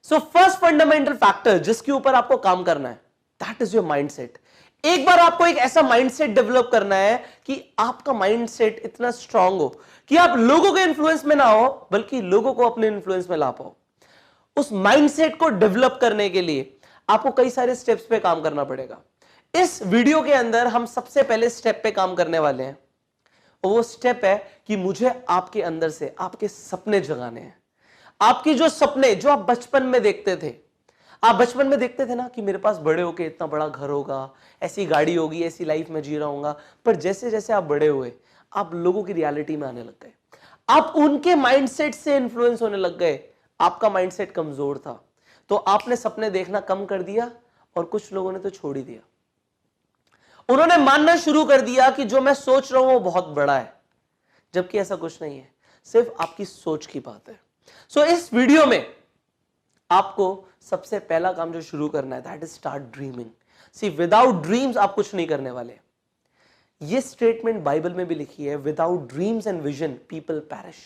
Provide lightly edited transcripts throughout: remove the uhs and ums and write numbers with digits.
So first fundamental factor जिसके ऊपर आपको काम करना है, दैट इज योर माइंडसेट। एक बार आपको एक ऐसा माइंडसेट डेवलप करना है कि आपका माइंडसेट इतना स्ट्रांग हो कि आप लोगों के इन्फ्लुएंस में ना हो बल्कि लोगों को अपने इन्फ्लुएंस में ला पाओ। उस माइंडसेट को डेवलप करने के लिए आपको कई सारे स्टेप्स पे काम करना पड़ेगा। इस वीडियो के अंदर हम सबसे पहले स्टेप पे काम करने वाले हैं, वो स्टेप है कि मुझे आपके अंदर से आपके सपने जगाने हैं। आपके जो सपने जो आप बचपन में देखते थे, आप बचपन में देखते थे ना कि मेरे पास बड़े होके इतना बड़ा घर होगा, ऐसी गाड़ी होगी, ऐसी लाइफ में जी रहा हूंगा। पर जैसे जैसे आप बड़े हुए, आप लोगों की रियलिटी में आने लग गए, आप उनके माइंडसेट से इन्फ्लुएंस होने लग गए। आपका माइंडसेट कमजोर था तो आपने सपने देखना कम कर दिया और कुछ लोगों ने तो छोड़ ही दिया। उन्होंने मानना शुरू कर दिया कि जो मैं सोच रहा हूं वो बहुत बड़ा है, जबकि ऐसा कुछ नहीं है, सिर्फ आपकी सोच की बात है। सो इस वीडियो में आपको सबसे पहला काम जो शुरू करना है, that is start dreaming. See without dreams आप कुछ नहीं करने वाले। ये स्टेटमेंट बाइबल में भी लिखी है, without dreams and vision people parish.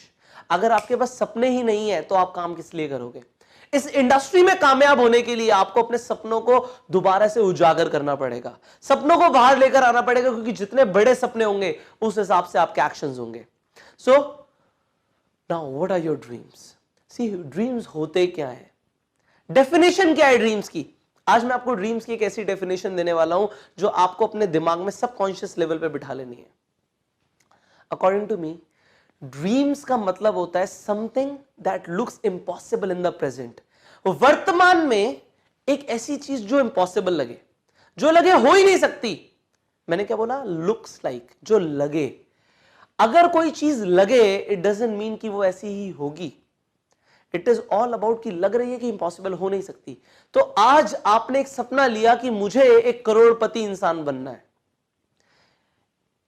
अगर आपके पास सपने ही नहीं है तो आप काम किस लिए करोगे? इस इंडस्ट्री में कामयाब होने के लिए आपको अपने सपनों को दोबारा से उजागर करना पड़ेगा, सपनों को बाहर लेकर आना पड़ेगा, क्योंकि जितने बड़े सपने होंगे उस हिसाब से आपके एक्शंस होंगे। So now what are your dreams? See dreams होते क्या है, डेफिनेशन क्या है ड्रीम्स की? आज मैं आपको ड्रीम्स की एक ऐसी डेफिनेशन देने वाला हूं जो आपको अपने दिमाग में सबकॉन्शियस लेवल पे बिठा लेनी है। अकॉर्डिंग टू मी, ड्रीम्स का मतलब होता है something that looks impossible in the present. वर्तमान में एक ऐसी चीज जो इम्पॉसिबल लगे, जो लगे हो ही नहीं सकती। मैंने क्या बोला? लुक्स लाइक, जो लगे। अगर कोई चीज लगे, इट डजंट मीन कि वो ऐसी ही होगी। इट इज ऑल अबाउट कि लग रही है कि इंपॉसिबल हो नहीं सकती। तो आज आपने एक सपना लिया कि मुझे एक करोड़पति इंसान बनना है।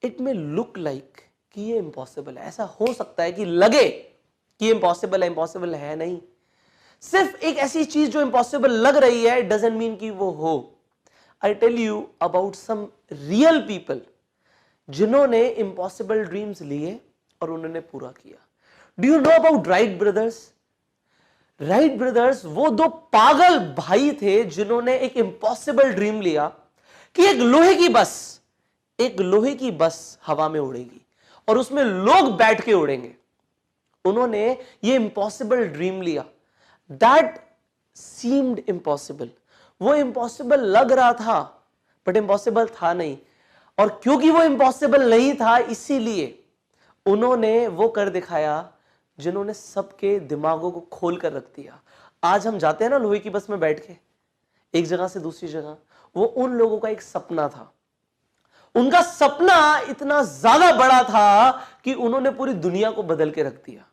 इट मे लुक लाइक कि ये इंपॉसिबल है, ऐसा हो सकता है कि लगे कि इंपॉसिबल है, इंपॉसिबल है नहीं। सिर्फ एक ऐसी चीज जो इंपॉसिबल लग रही है, इट डजंट मीन कि वो हो। I tell you about some real people जिन्होंने इंपॉसिबल ड्रीम्स लिए और उन्होंने पूरा किया। Do you know about Wright brothers? Wright brothers वो दो पागल भाई थे जिन्होंने एक इंपॉसिबल ड्रीम लिया कि एक लोहे की बस हवा में उड़ेगी और उसमें लोग बैठ के उड़ेंगे। उन्होंने ये इंपॉसिबल ड्रीम लिया। दैट सीम्ड इम्पॉसिबल, वो इम्पॉसिबल लग रहा था बट इम्पॉसिबल था नहीं। और क्योंकि वो इम्पॉसिबल नहीं था, इसीलिए उन्होंने वो कर दिखाया जिन्होंने सबके दिमागों को खोल कर रख दिया। आज हम जाते हैं ना लोहे की बस में बैठ के एक जगह से दूसरी जगह, वो उन लोगों का एक सपना था। उनका सपना इतना ज्यादा बड़ा था कि उन्होंने पूरी दुनिया को बदल के रख दिया।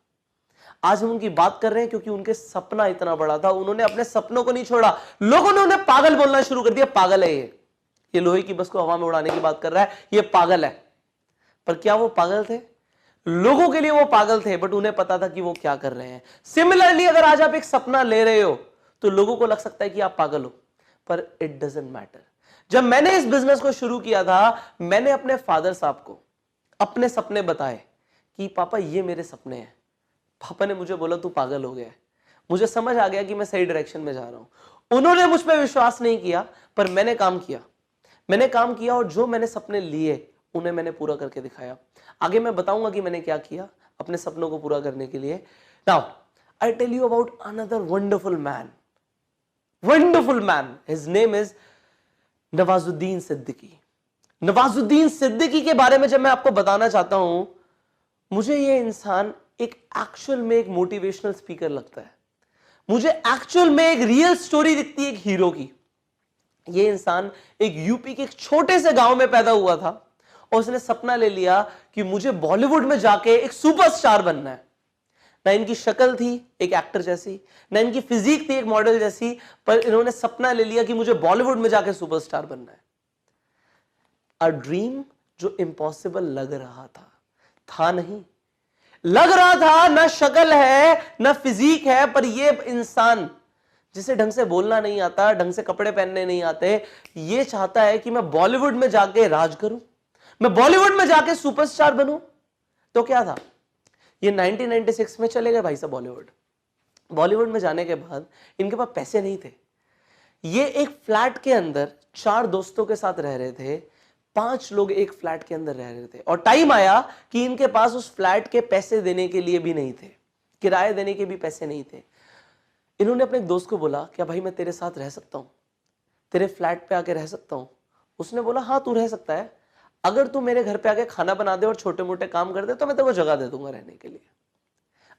आज हम उनकी बात कर रहे हैं क्योंकि उनके सपना इतना बड़ा था, उन्होंने अपने सपनों को नहीं छोड़ा। लोगों ने उन्हें पागल बोलना शुरू कर दिया, पागल है ये लोहे की बस को हवा में उड़ाने की बात कर रहा है, ये पागल है। पर क्या वो पागल थे? लोगों के लिए वो पागल थे, बट उन्हें पता था कि वो क्या कर रहे हैं। सिमिलरली अगर आज आप एक सपना ले रहे हो तो लोगों को लग सकता है कि आप पागल हो, पर इट डजंट मैटर। जब मैंने इस बिजनेस को शुरू किया था, मैंने अपने फादर साहब को अपने सपने बताए कि पापा ये मेरे सपने हैं। पापा ने मुझे बोला तू पागल हो गया है। मुझे समझ आ गया कि मैं सही डायरेक्शन में जा रहा हूं। उन्होंने मुझ पर विश्वास नहीं किया, पर मैंने काम किया और जो मैंने सपने लिए उन्हें मैंने पूरा करके दिखाया। आगे मैं बताऊंगा कि मैंने क्या किया अपने सपनों को पूरा करने के लिए। Now I tell you about another wonderful man. His name is Nawazuddin Siddiqui. Nawazuddin Siddiqui के बारे में जब मैं आपको बताना चाहता हूं, मुझे ये इंसान एक एक्चुअल में एक मोटिवेशनल स्पीकर लगता है। मुझे एक्चुअल में एक रियल स्टोरी दिखती है एक हीरो की। ये इंसान एक यूपी के एक छोटे से गांव में पैदा हुआ था और उसने सपना ले लिया कि मुझे बॉलीवुड में जाके एक सुपरस्टार बनना है। ना इनकी शक्ल थी एक एक्टर जैसी, ना इनकी फिजिक थी एक मॉडल जैसी, पर इन्होंने सपना ले लिया कि मुझे बॉलीवुड में जाके सुपरस्टार बनना है। अ ड्रीम जो इम्पॉसिबल लग रहा था नहीं। लग रहा था ना शक्ल है ना फिजिक है, पर ये इंसान जिसे ढंग से बोलना नहीं आता, ढंग से कपड़े पहनने नहीं आते, ये चाहता है कि मैं बॉलीवुड में जाके राज करूं, मैं बॉलीवुड में जाके सुपरस्टार बनूं। तो क्या था, ये 1996 में चले गए भाई साहब बॉलीवुड। बॉलीवुड में जाने के बाद इनके पास पैसे नहीं थे। ये एक फ्लैट के अंदर 4 दोस्तों के साथ रह रहे थे, 5 लोग एक फ्लैट के अंदर रह रहे थे, और टाइम आया कि इनके पास उस फ्लैट के पैसे देने के लिए भी नहीं थे, किराए देने के भी पैसे नहीं थे। इन्होंने अपने एक दोस्त को बोला, क्या भाई मैं तेरे साथ रह सकता हूं, तेरे फ्लैट पे आके रह सकता हूं? उसने बोला हाँ तू रह सकता है, अगर तू मेरे घर पे आके खाना बना दे और छोटे मोटे काम कर दे तो मैं तेरे को जगह दे दूंगा रहने के लिए।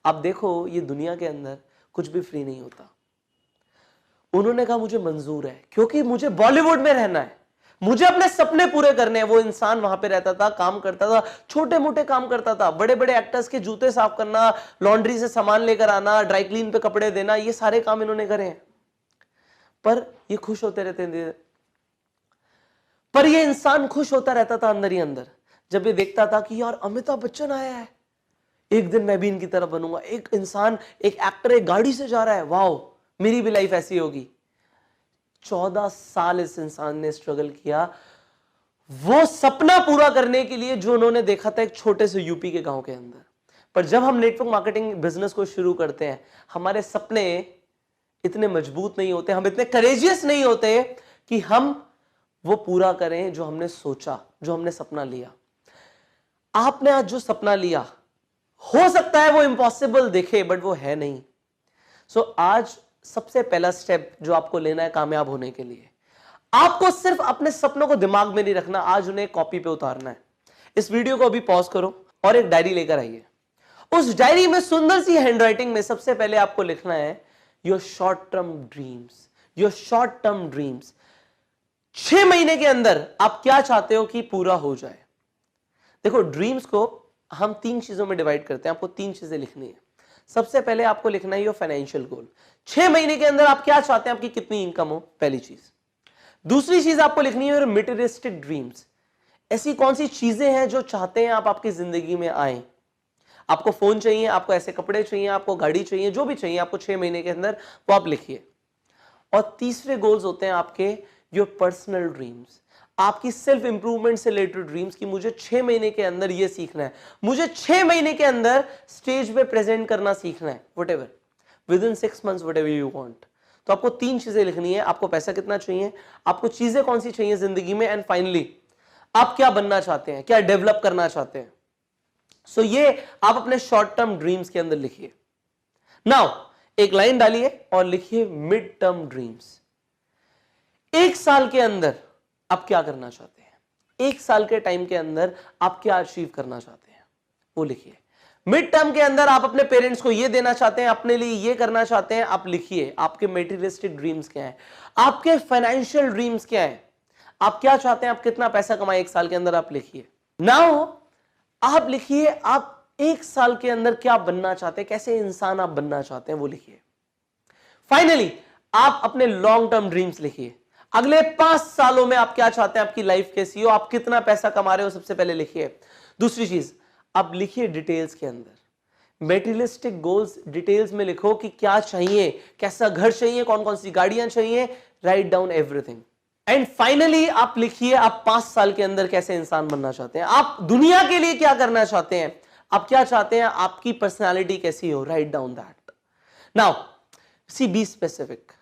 आप देखो ये दुनिया के अंदर कुछ भी फ्री नहीं होता। उन्होंने कहा मुझे मंजूर है, क्योंकि मुझे बॉलीवुड में रहना है, मुझे अपने सपने पूरे करने हैं। वो इंसान वहां पे रहता था, काम करता था, छोटे मोटे काम करता था, बड़े बड़े एक्टर्स के जूते साफ करना, लॉन्ड्री से सामान लेकर आना, ड्राई क्लीन पे कपड़े देना, ये सारे काम इन्होंने करे हैं। पर ये खुश होते रहते थे। पर ये इंसान खुश होता रहता था अंदर ही अंदर, जब ये देखता था कि यार अमिताभ बच्चन आया है, एक दिन मैं भी इनकी तरह बनूंगा। एक इंसान, एक एक्टर एक गाड़ी से जा रहा है, वाओ मेरी भी लाइफ ऐसी होगी। 14 साल इस इंसान ने स्ट्रगल किया वो सपना पूरा करने के लिए जो उन्होंने देखा था एक छोटे से यूपी के गांव के अंदर। पर जब हम नेटवर्क मार्केटिंग बिजनेस को शुरू करते हैं, हमारे सपने इतने मजबूत नहीं होते, हम इतने करेजियस नहीं होते कि हम वो पूरा करें जो हमने सोचा, जो हमने सपना लिया। आपने आज जो सपना लिया, हो सकता है वो इम्पॉसिबल दिखे, बट वो है नहीं। सो आज सबसे पहला स्टेप जो आपको लेना है कामयाब होने के लिए, आपको सिर्फ अपने सपनों को दिमाग में नहीं रखना, आज उन्हें कॉपी पे उतारना है। इस वीडियो को अभी पॉज करो और एक डायरी लेकर आइए। उस डायरी में सुंदर सी हैंडराइटिंग में सबसे पहले आपको लिखना है your short term dreams. Your short term dreams, 6 महीने के अंदर आप क्या चाहते हो कि पूरा हो जाए। देखो ड्रीम्स को हम 3 चीजों में डिवाइड करते हैं, आपको 3 चीजें लिखनी है। सबसे पहले आपको लिखना है योर फाइनेंशियल गोल, 6 महीने के अंदर आप क्या चाहते हैं, आपकी कितनी इनकम हो, पहली चीज। दूसरी चीज आपको लिखनी है योर मटेरियलिस्टिक ड्रीम्स, ऐसी कौन सी चीजें हैं जो चाहते हैं आप आपकी जिंदगी में आए। आपको फोन चाहिए, आपको ऐसे कपड़े चाहिए, आपको गाड़ी चाहिए, जो भी चाहिए आपको 6 महीने के अंदर वो आप लिखिए। और तीसरे गोल्स होते हैं आपके योर पर्सनल ड्रीम्स, आपकी सेल्फ इंप्रूवमेंट से रिलेटेड ड्रीम्स की मुझे 6 महीने के अंदर ये सीखना है, मुझे 6 महीने के अंदर स्टेज पे प्रेजेंट करना सीखना है, whatever with in 6 months whatever you want. तो आपको 3 चीजें लिखनी है, आपको पैसा कितना चाहिए, आपको चीजें कौन सी चाहिए जिंदगी में, एंड फाइनली आप क्या बनना चाहते हैं, क्या डेवलप करना चाहते हैं। सो ये आप अपने शॉर्ट टर्म ड्रीम्स के अंदर लिखिए। नाउ एक लाइन डालिए और लिखिए मिड टर्म ड्रीम्स। 1 साल के अंदर आप क्या करना चाहते हैं, 1 साल के टाइम के अंदर आप क्या अचीव करना चाहते हैं, वो लिखिए। मिड टर्म के अंदर आप अपने पेरेंट्स को ये देना चाहते हैं, अपने लिए ये करना चाहते हैं, आप लिखिए। आपके मेटीरियलिस्टिक ड्रीम्स क्या हैं, आपके फाइनेंशियल ड्रीम्स क्या हैं, आप क्या चाहते हैं, आप कितना पैसा कमाए 1 साल के अंदर, आप लिखिए। नाउ आप लिखिए आप 1 साल के अंदर क्या बनना चाहते हैं, कैसे इंसान आप बनना चाहते हैं, वो लिखिए। फाइनली आप अपने लॉन्ग टर्म ड्रीम्स लिखिए, अगले 5 सालों में आप क्या चाहते हैं, आपकी लाइफ कैसी हो, आप कितना पैसा कमा रहे हो, सबसे पहले लिखिए। दूसरी चीज आप लिखिए डिटेल्स के अंदर, मेटीरियलिस्टिक गोल्स डिटेल्स में लिखो कि क्या चाहिए, कैसा घर चाहिए, कौन कौन सी गाड़ियां चाहिए, right down everything. And finally आप लिखिए आप 5 साल के अंदर कैसे इंसान बनना चाहते हैं, आप दुनिया के लिए क्या करना चाहते हैं, आप क्या चाहते हैं, आपकी पर्सनैलिटी कैसी हो, write down that. Now see be specific.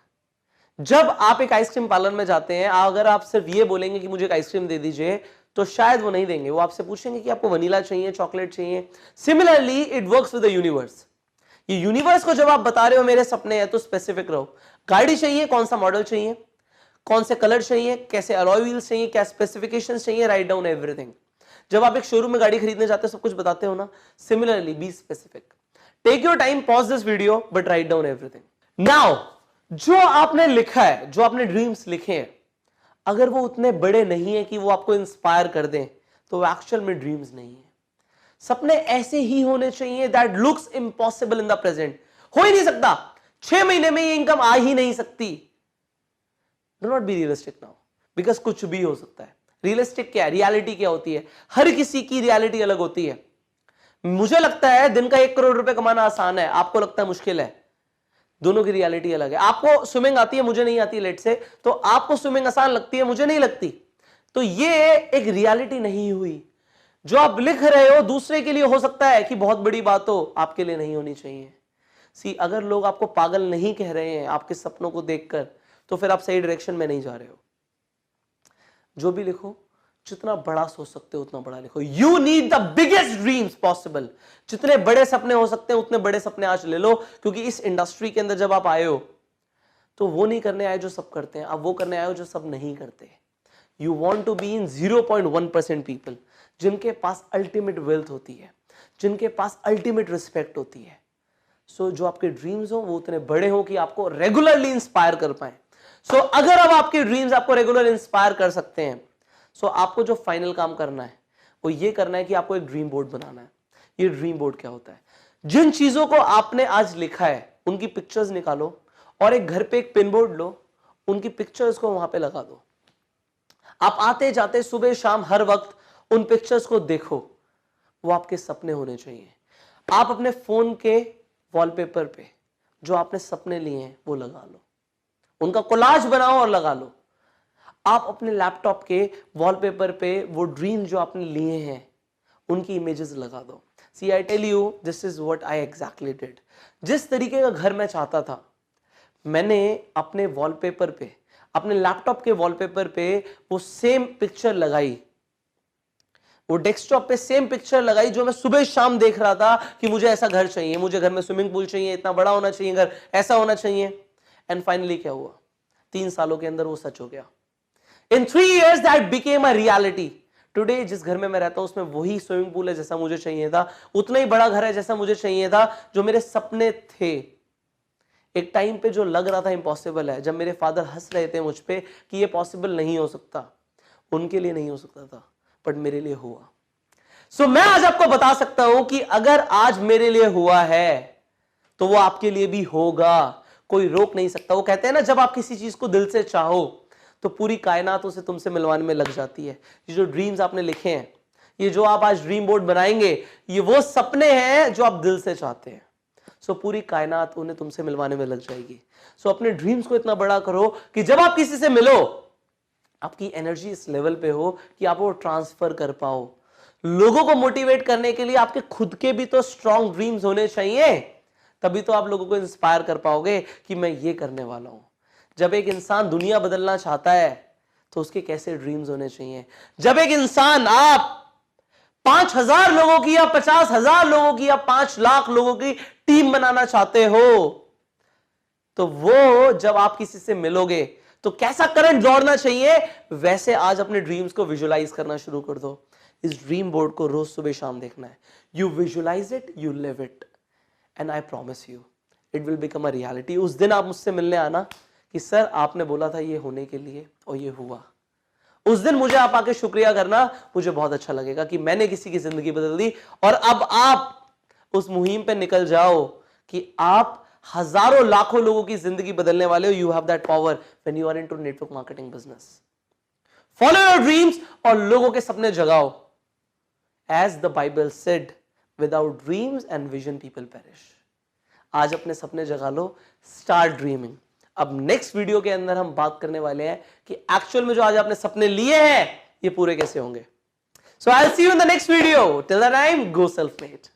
जब आप एक आइसक्रीम पार्लर में जाते हैं, अगर आप सिर्फ ये बोलेंगे कि मुझे एक आइसक्रीम दे दीजिए, तो शायद वो नहीं देंगे, वो आपसे पूछेंगे कि आपको वनीला चाहिए, चॉकलेट चाहिए। Similarly it works with the universe. ये यूनिवर्स को जब आप बता रहे हो मेरे सपने हैं, तो स्पेसिफिक रहो। गाड़ी चाहिए, कौन सा मॉडल चाहिए, कौन से कलर चाहिए, कैसे अलॉय व्हील्स चाहिए, क्या स्पेसिफिकेशंस चाहिए, राइट डाउन एवरीथिंग। जब आप एक शोरूम में गाड़ी खरीदने जाते हो सब कुछ बताते हो ना, similarly be specific. Take your time, pause this video, but write down everything. Now जो आपने लिखा है, जो आपने ड्रीम्स लिखे हैं, अगर वो उतने बड़े नहीं है कि वो आपको इंस्पायर कर दें, तो वो एक्चुअल में ड्रीम्स नहीं है। सपने ऐसे ही होने चाहिए that looks impossible in the present. हो ही नहीं सकता, 6 महीने में ये इनकम आ ही नहीं सकती। Do not be realistic now, because कुछ भी हो सकता है। रियलिस्टिक क्या है, रियलिटी क्या होती है, हर किसी की रियलिटी अलग होती है। मुझे लगता है दिन का 1 करोड़ रुपए कमाना आसान है, आपको लगता है मुश्किल है। दोनों की रियलिटी अलग है। आपको स्विमिंग आती है, मुझे नहीं आती लेट से, तो आपको स्विमिंग आसान लगती है, मुझे नहीं लगती। तो ये एक रियलिटी नहीं हुई। जो आप लिख रहे हो दूसरे के लिए हो सकता है कि बहुत बड़ी बात हो, आपके लिए नहीं होनी चाहिए। सी अगर लोग आपको पागल नहीं कह रहे हैं आपके सपनों को देखकर, तो फिर आप सही डायरेक्शन में नहीं जा रहे हो। जो भी लिखो, जितना बड़ा सोच सकते हो उतना बड़ा लिखो। You need the biggest dreams possible. जितने बड़े सपने हो सकते हैं उतने बड़े सपने आज ले लो, क्योंकि इस इंडस्ट्री के अंदर जब आप आए हो तो वो नहीं करने आए जो सब करते हैं, आप वो करने आए हो जो सब नहीं करते। You want to be in 0.1% people जिनके पास अल्टीमेट वेल्थ होती है, जिनके पास अल्टीमेट रिस्पेक्ट होती है। सो जो आपके ड्रीम्स हो वो उतने बड़े हो कि आपको रेगुलरली इंस्पायर कर पाए। सो अगर अब आपके ड्रीम्स आपको रेगुलर इंस्पायर कर सकते हैं, सो आपको जो फाइनल काम करना है वो ये करना है कि आपको एक ड्रीम बोर्ड बनाना है। ये ड्रीम बोर्ड क्या होता है? जिन चीजों को आपने आज लिखा है उनकी पिक्चर्स निकालो और एक घर पे एक पिन बोर्ड लो, उनकी पिक्चर्स को वहां पे लगा दो। आप आते जाते सुबह शाम हर वक्त उन पिक्चर्स को देखो। वो आपके सपने होने चाहिए। आप अपने फोन के वॉलपेपर पे जो आपने सपने लिए हैं वो लगा लो, उनका कोलाज बनाओ और लगा लो। आप अपने लैपटॉप के वॉलपेपर पे वो ड्रीम जो आपने लिए हैं उनकी इमेजेस लगा दो। See I tell you this is what I exactly did. जिस तरीके का घर मैं चाहता था, मैंने अपने वॉलपेपर पे, अपने लैपटॉप के वॉलपेपर पे वो सेम पिक्चर लगाई, वो डेस्कटॉप पे सेम पिक्चर लगाई जो मैं सुबह शाम देख रहा था कि मुझे ऐसा घर चाहिए, मुझे घर में स्विमिंग पूल चाहिए, इतना बड़ा होना चाहिए घर, ऐसा होना चाहिए। एंड फाइनली क्या हुआ? 3 सालों के अंदर वो सच हो गया। In 3 years that became a reality. Today जिस घर में मैं रहता हूं उसमें वही स्विमिंग पूल है जैसा मुझे चाहिए था, उतना ही बड़ा घर है जैसा मुझे चाहिए था, जो मेरे सपने थे। एक टाइम पे जो लग रहा था इम्पॉसिबल है, जब मेरे फादर हंस रहे थे मुझ पे कि ये पॉसिबल नहीं हो सकता, उनके लिए नहीं हो सकता था बट मेरे लिए हुआ। सो मैं आज आपको बता सकता हूं कि अगर आज मेरे लिए हुआ है तो वो आपके लिए भी होगा, कोई रोक नहीं सकता। वो कहते हैं ना, जब आप किसी चीज को दिल से चाहो तो पूरी कायनात उसे तुमसे मिलवाने में लग जाती है। ये जो ड्रीम्स आपने लिखे हैं, ये जो आप आज ड्रीम बोर्ड बनाएंगे, ये वो सपने हैं जो आप दिल से चाहते हैं। सो पूरी कायनात उन्हें तुमसे मिलवाने में लग जाएगी। सो अपने ड्रीम्स को इतना बड़ा करो कि जब आप किसी से मिलो आपकी एनर्जी इस लेवल पे हो कि आप वो ट्रांसफर कर पाओ। लोगों को मोटिवेट करने के लिए आपके खुद के भी तो स्ट्रॉन्ग ड्रीम्स होने चाहिए, तभी तो आप लोगों को इंस्पायर कर पाओगे कि मैं ये करने वाला हूं। जब एक इंसान दुनिया बदलना चाहता है तो उसके कैसे ड्रीम्स होने चाहिए? जब एक इंसान, आप 5,000 लोगों की या 50,000 लोगों की या 5 लाख लोगों की टीम बनाना चाहते हो, तो वो जब आप किसी से मिलोगे तो कैसा करंट दौड़ना चाहिए, वैसे आज अपने ड्रीम्स को विजुलाइज करना शुरू कर दो। इस ड्रीम बोर्ड को रोज सुबह शाम देखना है। You visualise it, you live it, and I promise you it will become a reality. उस दिन आप मुझसे मिलने आना कि सर आपने बोला था ये होने के लिए और ये हुआ। उस दिन मुझे आप आके शुक्रिया करना, मुझे बहुत अच्छा लगेगा कि मैंने किसी की जिंदगी बदल दी। और अब आप उस मुहिम पे निकल जाओ कि आप हजारों लाखों लोगों की जिंदगी बदलने वाले हो। You have that power when you are into network marketing business. Follow your dreams और लोगों के सपने जगाओ। As the Bible said, without dreams and vision people perish. आज अपने सपने जगा लो, स्टार्ट ड्रीमिंग। अब नेक्स्ट वीडियो के अंदर हम बात करने वाले हैं कि एक्चुअल में जो आज आपने सपने लिए हैं ये पूरे कैसे होंगे। So I will see you in the next video. Till the time, go self made.